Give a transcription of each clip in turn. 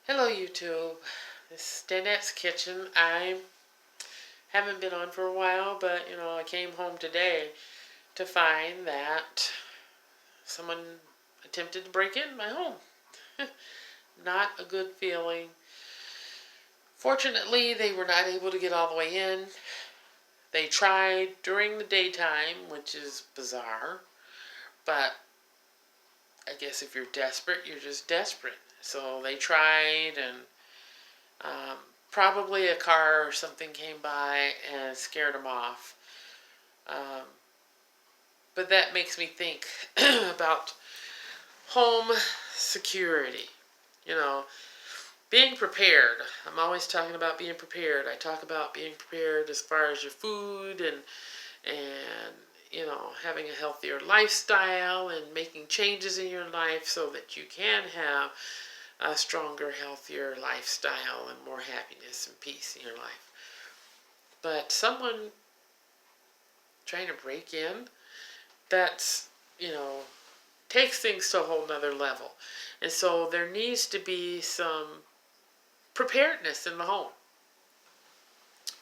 Hello YouTube. This is Danette's Kitchen. I haven't been on for a while, but I came home today to find that someone attempted to break in my home. Not a good feeling. Fortunately, they were not able to get all the way in. They tried during the daytime, which is bizarre, but I guess if you're desperate, you're just desperate. So they tried, and um, probably a car or something came by and scared them off. Um, but that makes me think about home security. You know, being prepared. I'm always talking about being prepared. I talk about being prepared as far as your food and having a healthier lifestyle and making changes in your life so that you can have a stronger, healthier lifestyle and more happiness and peace in your life. But someone trying to break in, that's, takes things to a whole nother level. And so there needs to be some preparedness in the home.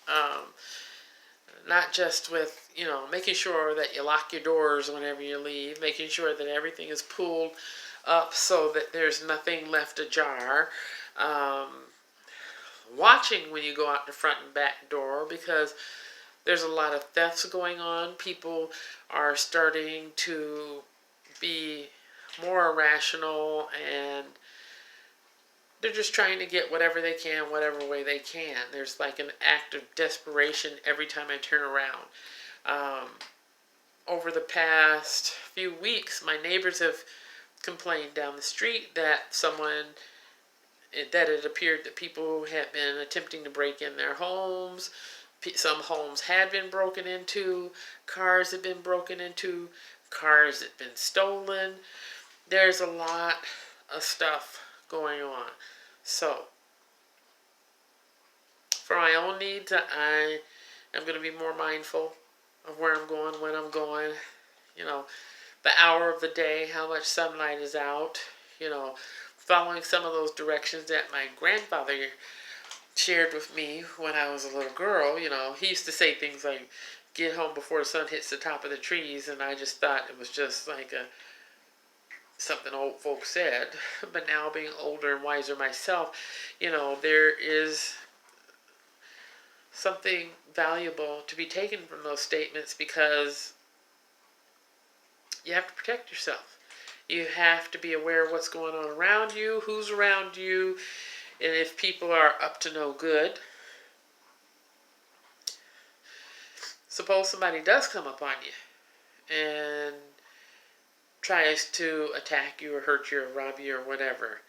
Um, Not just with, making sure that you lock your doors whenever you leave, making sure that everything is pulled up so that there's nothing left ajar. Um, Watching when you go out the front and back door, because there's a lot of thefts going on. People are starting to be more irrational, and they're just trying to get whatever they can, whatever way they can. There's like an act of desperation every time I turn around. Um, Over the past few weeks, my neighbors have complained down the street that it appeared that people had been attempting to break in their homes. Some homes had been broken into, cars had been broken into, cars had been stolen. There's a lot of stuff going on. So, for my own needs, I am going to be more mindful of where I'm going, when I'm going, you know, the hour of the day, how much sunlight is out, following some of those directions that my grandfather shared with me when I was a little girl. He used to say things like, get home before the sun hits the top of the trees, and I just thought it was just like something old folks said. But now, being older and wiser myself, there is something valuable to be taken from those statements, because you have to protect yourself. You have to be aware of what's going on around you, who's around you, and if people are up to no good. Suppose somebody does come upon you and tries to attack you or hurt you or rob you or whatever.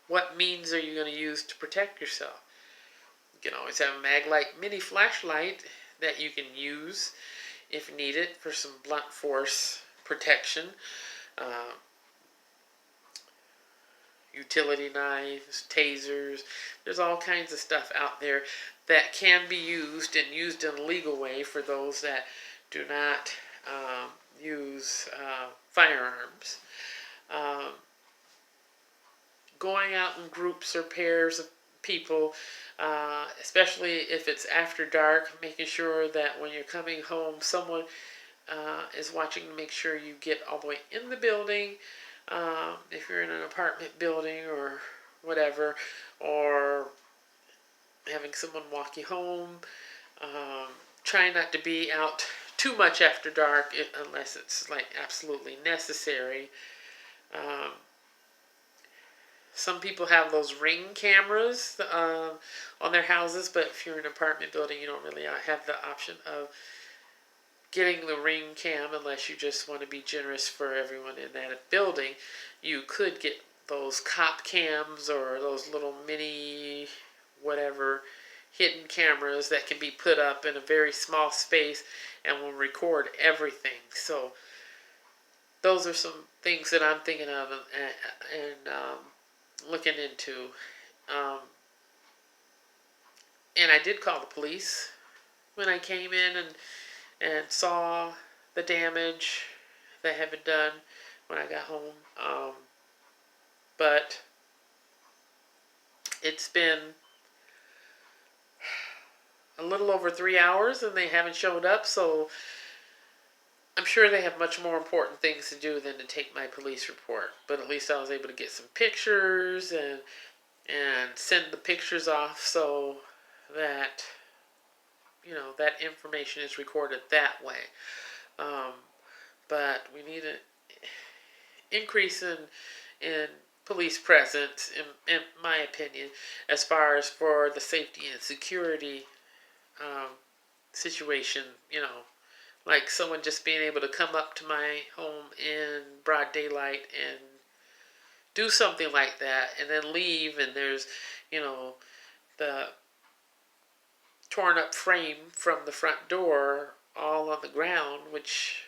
What means are you going to use to protect yourself? You can always have a Maglite mini flashlight that you can use if needed for some blunt force protection. Utility knives, tasers. There's all kinds of stuff out there that can be used, and used in a legal way, for those that do not use firearms. Um, Going out in groups or pairs of people, especially if it's after dark, making sure that when you're coming home, someone is watching to make sure you get all the way in the building. If you're in an apartment building or whatever, or having someone walk you home. Try not to be out too much after dark unless it's like absolutely necessary. Um, some people have those Ring cameras on their houses, but if you're in an apartment building, you don't really have the option of getting the Ring cam unless you just want to be generous for everyone in that building. You could get those cop cams or those little mini whatever hidden cameras that can be put up in a very small space and will record everything. So those are some things that I'm thinking of and looking into. Um, and I did call the police when I came in and saw the damage that had been done when I got home. but it's been a little over 3 hours and they haven't showed up, so I'm sure they have much more important things to do than to take my police report. But at least I was able to get some pictures and send the pictures off so that, you know, that information is recorded that way. But we need an increase in police presence, in my opinion, as far as for the safety and security situation, you know, like someone just being able to come up to my home in broad daylight and do something like that and then leave, and there's, you know, the torn up frame from the front door all on the ground, which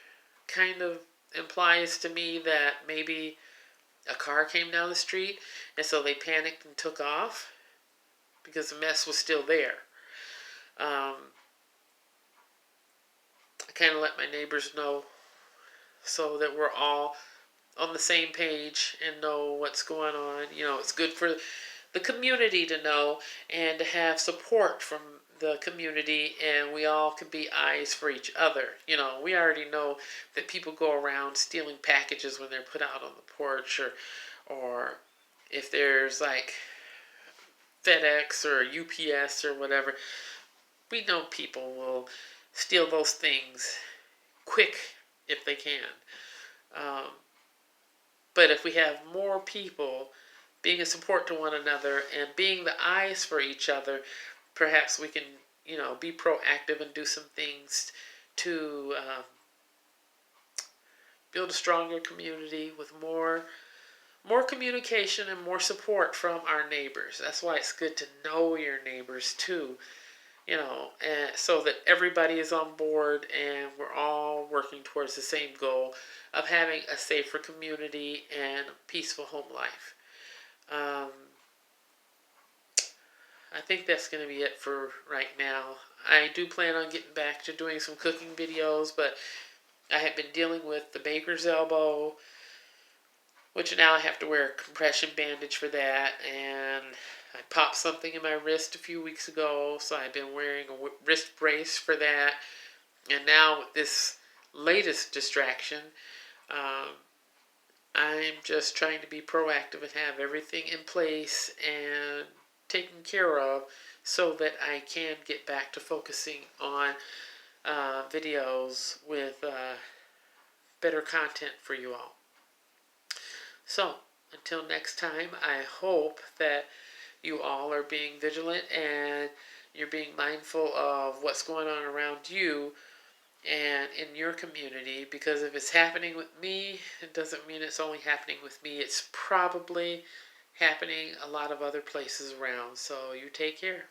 kind of implies to me that maybe a car came down the street and so they panicked and took off because the mess was still there. I kind of let my neighbors know so that we're all on the same page and know what's going on. You know, it's good for the community to know and to have support from the community, and we all can be eyes for each other. You know, we already know that people go around stealing packages when they're put out on the porch, or if there's like FedEx or UPS or whatever, we know people will steal those things quick if they can. But if we have more people being a support to one another and being the eyes for each other, perhaps we can, you know, be proactive and do some things to build a stronger community with more communication and more support from our neighbors. That's why it's good to know your neighbors too, you know, and so that everybody is on board and we're all working towards the same goal of having a safer community and a peaceful home life. I think that's going to be it for right now. I do plan on getting back to doing some cooking videos, but I have been dealing with the baker's elbow, which now I have to wear a compression bandage for that, and I popped something in my wrist a few weeks ago, so I've been wearing a wrist brace for that. And now with this latest distraction, I'm just trying to be proactive and have everything in place and taken care of so that I can get back to focusing on videos with better content for you all. So, until next time, I hope that you all are being vigilant and you're being mindful of what's going on around you and in your community, because if it's happening with me, it doesn't mean it's only happening with me. It's probably happening a lot of other places around. So you take care.